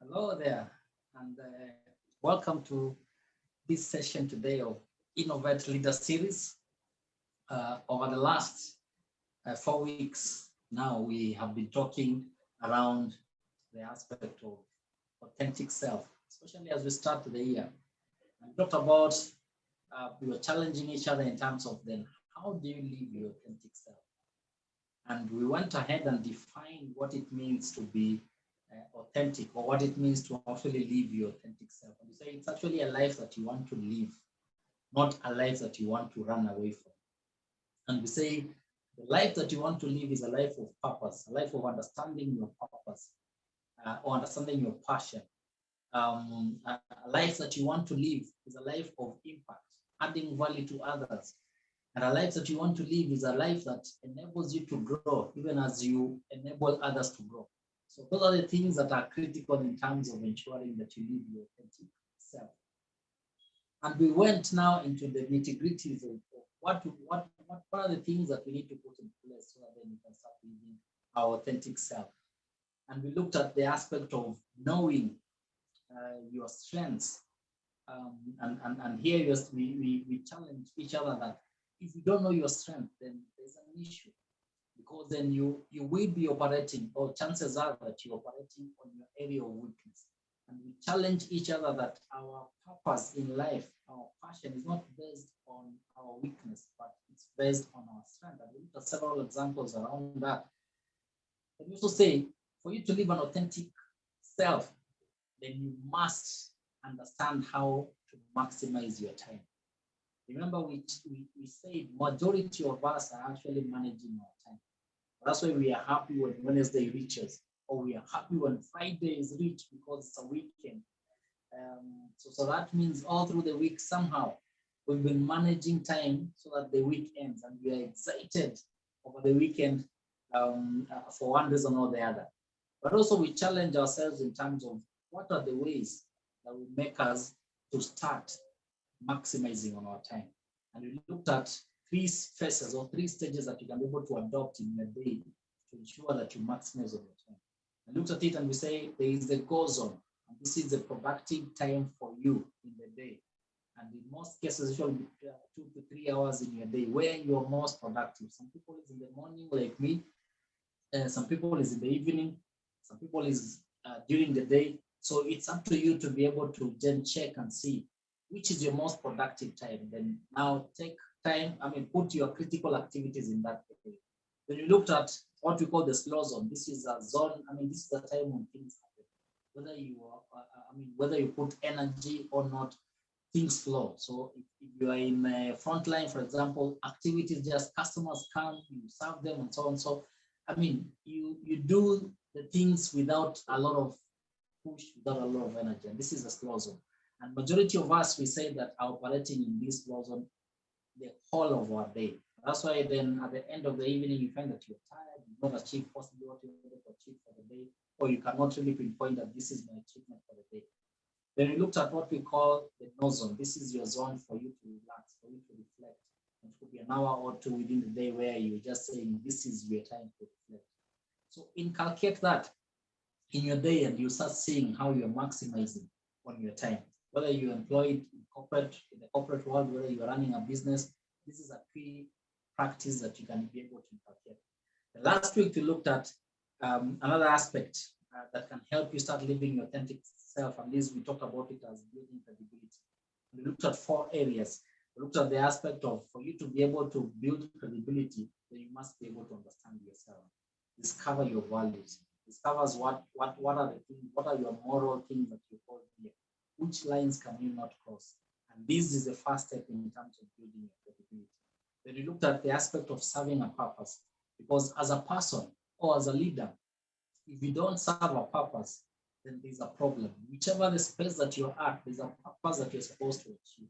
Hello there, and welcome to this session today of Innovate Leader Series. Over the last 4 weeks now, we have been talking around the aspect of authentic self, especially as we start the year. And we talked about we were challenging each other in terms of then how do you live your authentic self? And we went ahead and defined what it means to be authentic, or what it means to actually live your authentic self. And you say it's actually a life that you want to live, not a life that you want to run away from. And we say the life that you want to live is a life of purpose, a life of understanding your purpose, or understanding your passion. A life that you want to live is a life of impact, adding value to others. And a life that you want to live is a life that enables you to grow, even as you enable others to grow. So those are the things that are critical in terms of ensuring that you live your authentic self. And we went now into the nitty-gritties of what are the things that we need to put in place so that then we can start living our authentic self. And we looked at the aspect of knowing your strengths. And here we challenge each other that if you don't know your strength, then there's an issue, because then you will be operating, or chances are that you're operating on your area of weakness. And we challenge each other that our purpose in life, our passion is not based on our weakness, but it's based on our strength. And we looked at several examples around that. And we also say, for you to live an authentic self, then you must understand how to maximize your time. Remember, we said majority of us are actually managing our time. That's why we are happy when Wednesday reaches, or we are happy when Friday is reached because it's a weekend. So that means all through the week, somehow, we've been managing time so that the week ends, and we are excited over the weekend for one reason or the other. But also we challenge ourselves in terms of what are the ways that will make us to start maximizing on our time. And we looked at three phases or three stages that you can be able to adopt in your day to ensure that you maximize on your time. I looked at it and we say there is the go zone, and this is the productive time for you in the day. And in most cases, it should be 2 to 3 hours in your day where you're most productive. Some people is in the morning, like me. Some people is in the evening. Some people is during the day. So it's up to you to be able to then check and see which is your most productive time. Then now take time, put your critical activities in that area. When you looked at what we call the slow zone, this is a zone, this is a time when things happen. Whether you put energy or not, things flow. So if you are in a front line, for example, activities, just customers come, you serve them and so on. So, you do the things without a lot of push, without a lot of energy. And this is a slow zone. And majority of us, we say that are operating in this slow zone the whole of our day. That's why then at the end of the evening, you find that you're tired, you've not achieved possibly what you wanted to achieve for the day, or you cannot really pinpoint that this is my achievement for the day. Then we looked at what we call the no zone. This is your zone for you to relax, for you to reflect. It could be an hour or two within the day where you're just saying, this is your time to reflect. So inculcate that in your day, and you start seeing how you're maximizing on your time. Whether you're employed in the corporate world, whether you're running a business, this is a key practice that you can be able to inculcate. The last week we looked at another aspect that can help you start living your authentic self, and this we talked about it as building credibility. We looked at 4 areas. We looked at the aspect of, for you to be able to build credibility, then you must be able to understand yourself, discover your values, discovers what are the things, what are your moral things that you hold here, which lines can you not cross. And this is the first step in terms of building your credibility. Then we looked at the aspect of serving a purpose, because as a person or as a leader, if you don't serve a purpose, then there's a problem. Whichever the space that you're at, there's a purpose that you're supposed to achieve.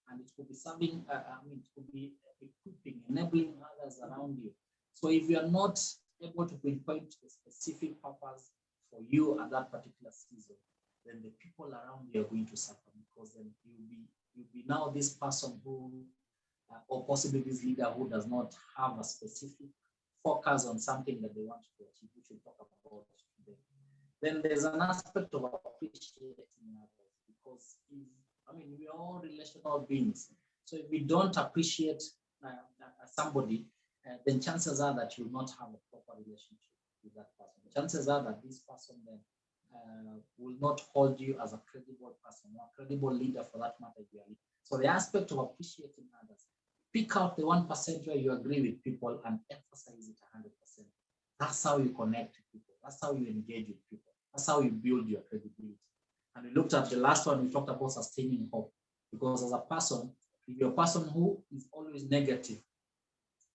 And it could be serving, it could be equipping, enabling others around you. So if you're not able to pinpoint a specific purpose for you at that particular season, then the people around you are going to suffer, because then you'll be now this person who, or possibly this leader who does not have a specific focus on something that they want to achieve, which we'll talk about today. Then there's an aspect of appreciating others, because we are all relational beings. So if we don't appreciate somebody, then chances are that you will not have a proper relationship with that person. Chances are that this person then will not hold you as a credible person or a credible leader for that matter. So the aspect of appreciating others, pick out the 1% where you agree with people and emphasize it 100%. That's how you connect with people. That's how you engage with people. That's how you build your credibility. And we looked at the last one, we talked about sustaining hope. Because as a person, if you're a person who is always negative,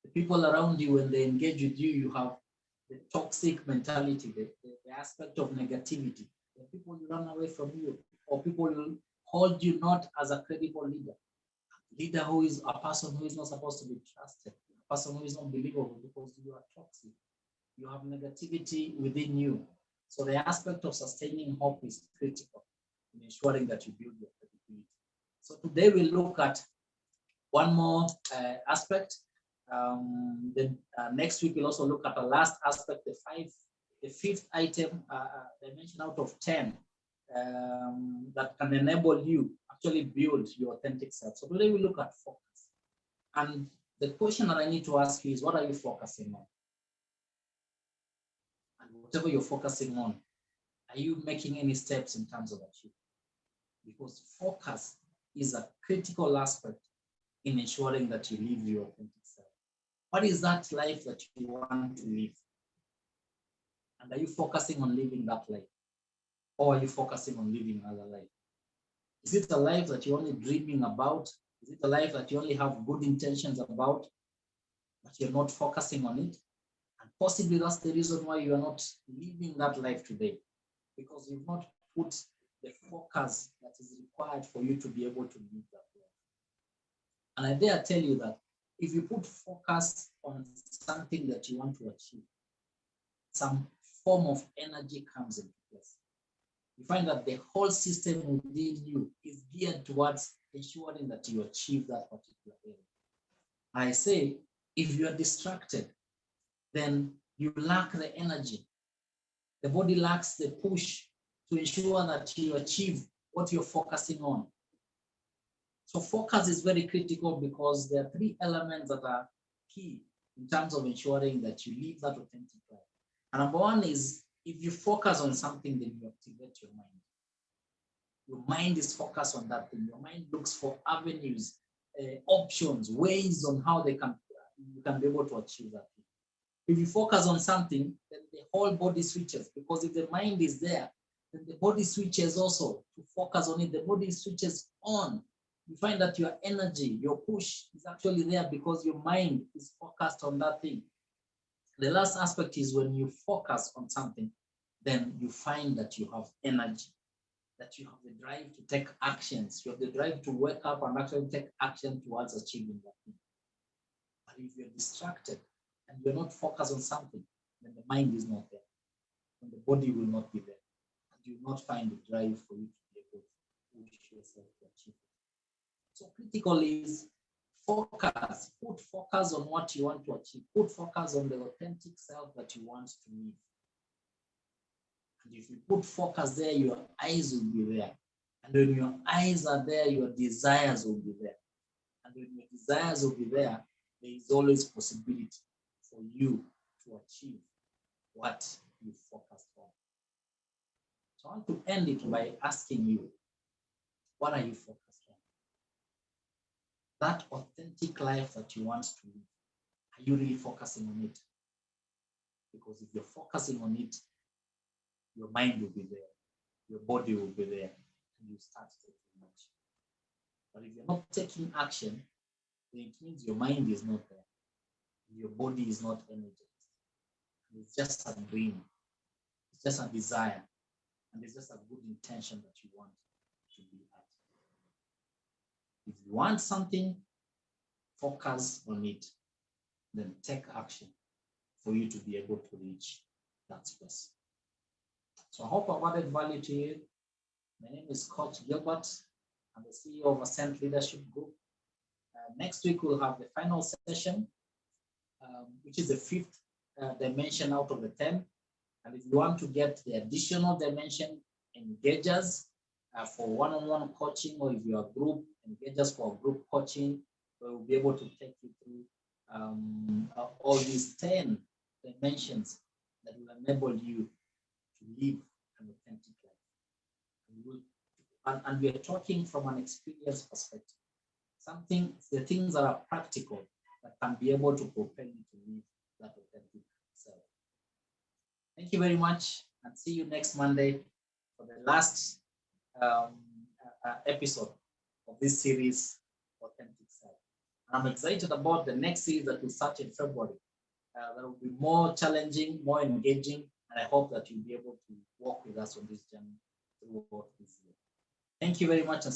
the people around you, when they engage with you, you have the toxic mentality, the aspect of negativity. The people will run away from you, or people will hold you not as a credible leader. Leader who is a person who is not supposed to be trusted, a person who is not believable, because you are toxic. You have negativity within you. So the aspect of sustaining hope is critical in ensuring that you build your credibility. So today we look at one more aspect. Then next week we'll also look at the last aspect, the fifth item, dimension out of 10 that can enable you actually build your authentic self. So today we look at focus. And the question that I need to ask you is, what are you focusing on? And whatever you're focusing on, are you making any steps in terms of achievement? Because focus is a critical aspect in ensuring that you live your authentic self. What is that life that you want to live? And are you focusing on living that life? Or are you focusing on living another life? Is it a life that you're only dreaming about? Is it a life that you only have good intentions about, but you're not focusing on it? And possibly that's the reason why you are not living that life today, because you've not put the focus that is required for you to be able to live that life. And I dare tell you that if you put focus on something that you want to achieve, some form of energy comes into place. You find that the whole system within you is geared towards ensuring that you achieve that particular area. I say, if you are distracted, then you lack the energy. The body lacks the push to ensure that you achieve what you're focusing on. So focus is very critical, because there are 3 elements that are key in terms of ensuring that you live that authentic life. And number 1 is, if you focus on something, then you activate your mind. Your mind is focused on that thing. Your mind looks for avenues, options, ways on how you can be able to achieve that thing. If you focus on something, then the whole body switches, because if the mind is there, then the body switches also to focus on it. The body switches on. You find that your energy, your push is actually there because your mind is focused on that thing. The last aspect is, when you focus on something, then you find that you have energy, that you have the drive to take actions. You have the drive to wake up and actually take action towards achieving that thing. But if you're distracted and you're not focused on something, then the mind is not there, and the body will not be there, and you will not find the drive for you to be able to push yourself to achieve it. So critical is focus. Put focus on what you want to achieve. Put focus on the authentic self that you want to live. And if you put focus there, your eyes will be there. And when your eyes are there, your desires will be there. And when your desires will be there, there is always possibility for you to achieve what you focused on. So I want to end it by asking you, what are you focused on? That authentic life that you want to live, are you really focusing on it? Because if you're focusing on it, your mind will be there, your body will be there, and you start taking action. But if you're not taking action, then it means your mind is not there, your body is not energized. It's just a dream, it's just a desire, and it's just a good intention that you want to be at. If you want something, focus on it, then take action for you to be able to reach that space. So I hope I've added value to you. My name is Coach Gilbert. I'm the CEO of Ascent Leadership Group. Next week, we'll have the final session, which is the 5th dimension out of the 10. And if you want to get the additional dimension, engage us for one-on-one coaching, or if you are group, engage us for group coaching. We'll be able to take you through all these 10 dimensions that will enable you to live an authentic life. And we are talking from an experience perspective. The things that are practical that can be able to propel you to live that authentic self. Thank you very much, and see you next Monday for the last episode of this series, Authentic Self. I'm excited about the next series that will start in February. That will be more challenging, more engaging, and I hope that you'll be able to walk with us on this journey throughout this year. Thank you very much. And